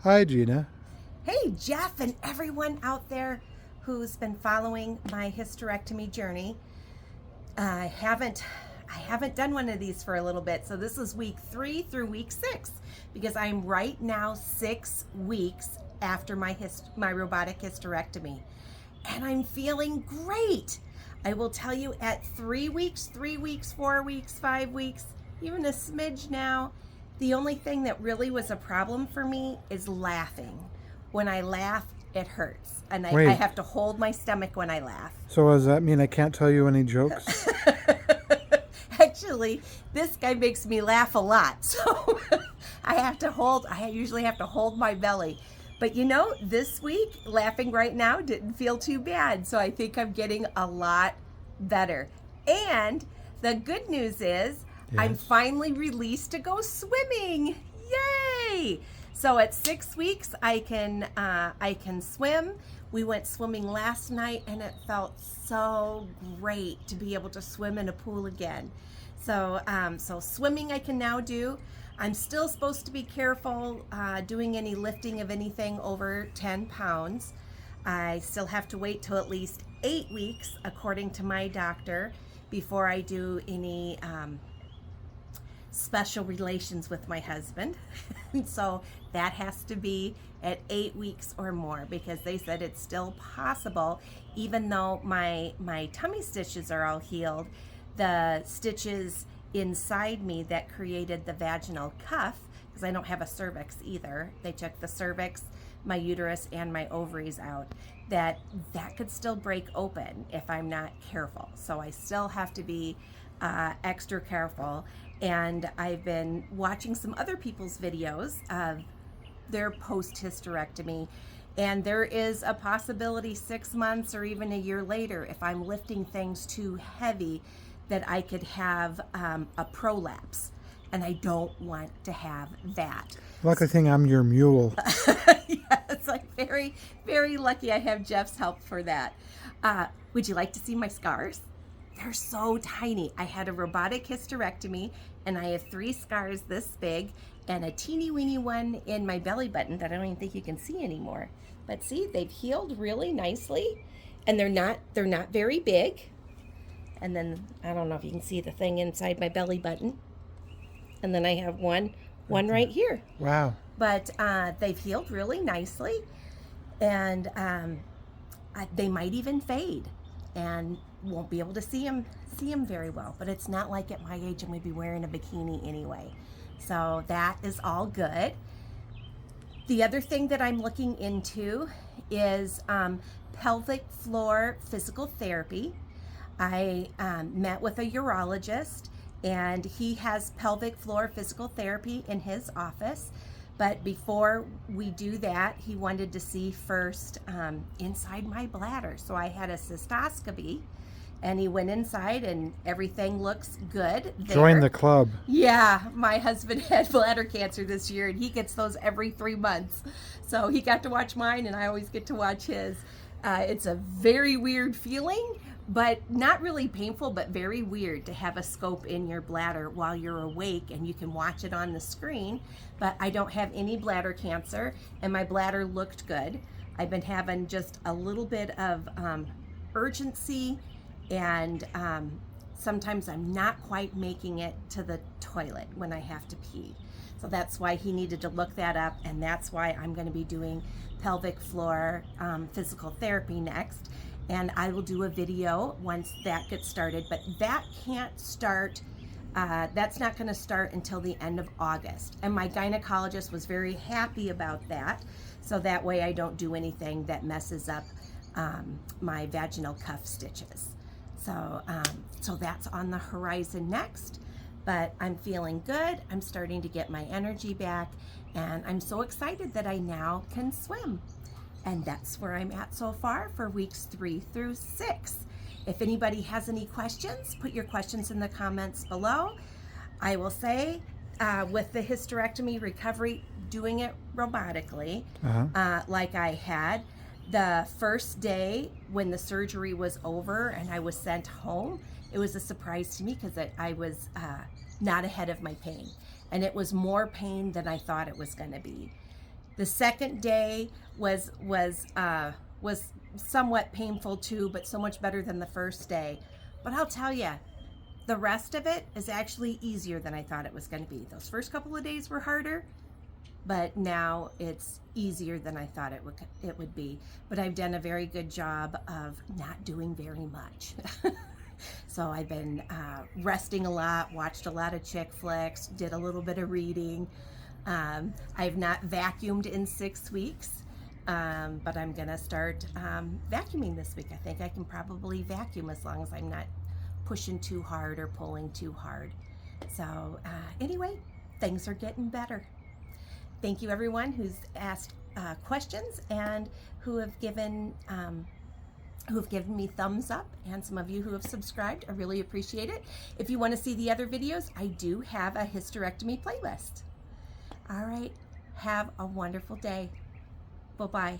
Hi, Gina. Hey, Jeff, and everyone out there who's been following my hysterectomy journey. I haven't done one of these for a little bit, so this is week 3 through week 6 because I'm right now 6 weeks after my robotic hysterectomy, and I'm feeling great. I will tell you, at 3 weeks, 4 weeks, 5 weeks, even a smidge now, the only thing that really was a problem for me is laughing. When I laugh, it hurts. And I Wait, have to hold my stomach when I laugh. so does that mean I can't tell you any jokes? Actually, this guy makes me laugh a lot. So I usually have to hold my belly. But this week, laughing right now didn't feel too bad. So I think I'm getting a lot better. And the good news is I'm Yes. finally released to go swimming. Yay! So at 6 weeks, I can swim. We went swimming last night, and it felt so great to be able to swim in a pool again. So swimming I can now do. I'm still supposed to be careful doing any lifting of anything over 10 pounds. I still have to wait till at least 8 weeks, according to my doctor, before I do any special relations with my husband. And so that has to be at 8 weeks or more, because they said it's still possible, even though my tummy stitches are all healed, the stitches inside me that created the vaginal cuff, because I don't have a cervix either. They took the cervix, my uterus, and my ovaries out. That could still break open if I'm not careful. So I still have to be extra careful. And I've been watching some other people's videos of their post-hysterectomy, and there is a possibility 6 months or even a year later, if I'm lifting things too heavy, that I could have a prolapse, and I don't want to have that. Lucky thing I'm your mule. Yes, I'm very, very lucky I have Jeff's help for that. Would you like to see my scars? They're so tiny. I had a robotic hysterectomy, and I have 3 scars this big and a teeny weeny one in my belly button that I don't even think you can see anymore. But see, they've healed really nicely, and they're not very big. And then I don't know if you can see the thing inside my belly button. And then I have one right here. Wow. But they've healed really nicely, and they might even fade, and won't be able to see them very well. But it's not like at my age I'm going to be wearing a bikini anyway. So that is all good. The other thing that I'm looking into is pelvic floor physical therapy. I met with a urologist, and he has pelvic floor physical therapy in his office. But before we do that, he wanted to see first inside my bladder. So I had a cystoscopy, and he went inside, and everything looks good there. Join the club. Yeah, my husband had bladder cancer this year, and he gets those every 3 months. So he got to watch mine, and I always get to watch his. It's a very weird feeling, but not really painful, but very weird to have a scope in your bladder while you're awake, and you can watch it on the screen. But I don't have any bladder cancer, and my bladder looked good. I've been having just a little bit of urgency, and sometimes I'm not quite making it to the toilet when I have to pee. So that's why he needed to look that up, and that's why I'm going to be doing pelvic floor physical therapy next. And I will do a video once that gets started, but that can't start, that's not going to start until the end of August. And my gynecologist was very happy about that, so that way I don't do anything that messes up my vaginal cuff stitches. So that's on the horizon next, but I'm feeling good. I'm starting to get my energy back, and I'm so excited that I now can swim. And that's where I'm at so far for weeks 3 through 6. If anybody has any questions, put your questions in the comments below. I will say, with the hysterectomy recovery, doing it robotically, like I had, the first day when the surgery was over and I was sent home, it was a surprise to me because I was not ahead of my pain. And it was more pain than I thought it was going to be. The second day was somewhat painful too, but so much better than the first day. But I'll tell you, the rest of it is actually easier than I thought it was going to be. Those first couple of days were harder, but now it's easier than I thought it would be. But I've done a very good job of not doing very much. So I've been resting a lot, watched a lot of chick flicks, did a little bit of reading. I've not vacuumed in 6 weeks, but I'm gonna start vacuuming this week. I think I can probably vacuum as long as I'm not pushing too hard or pulling too hard. So anyway, things are getting better. Thank you everyone who's asked questions and who have given me thumbs up, and some of you who have subscribed. I really appreciate it. If you want to see the other videos, I do have a hysterectomy playlist. All right, have a wonderful day. Bye-bye.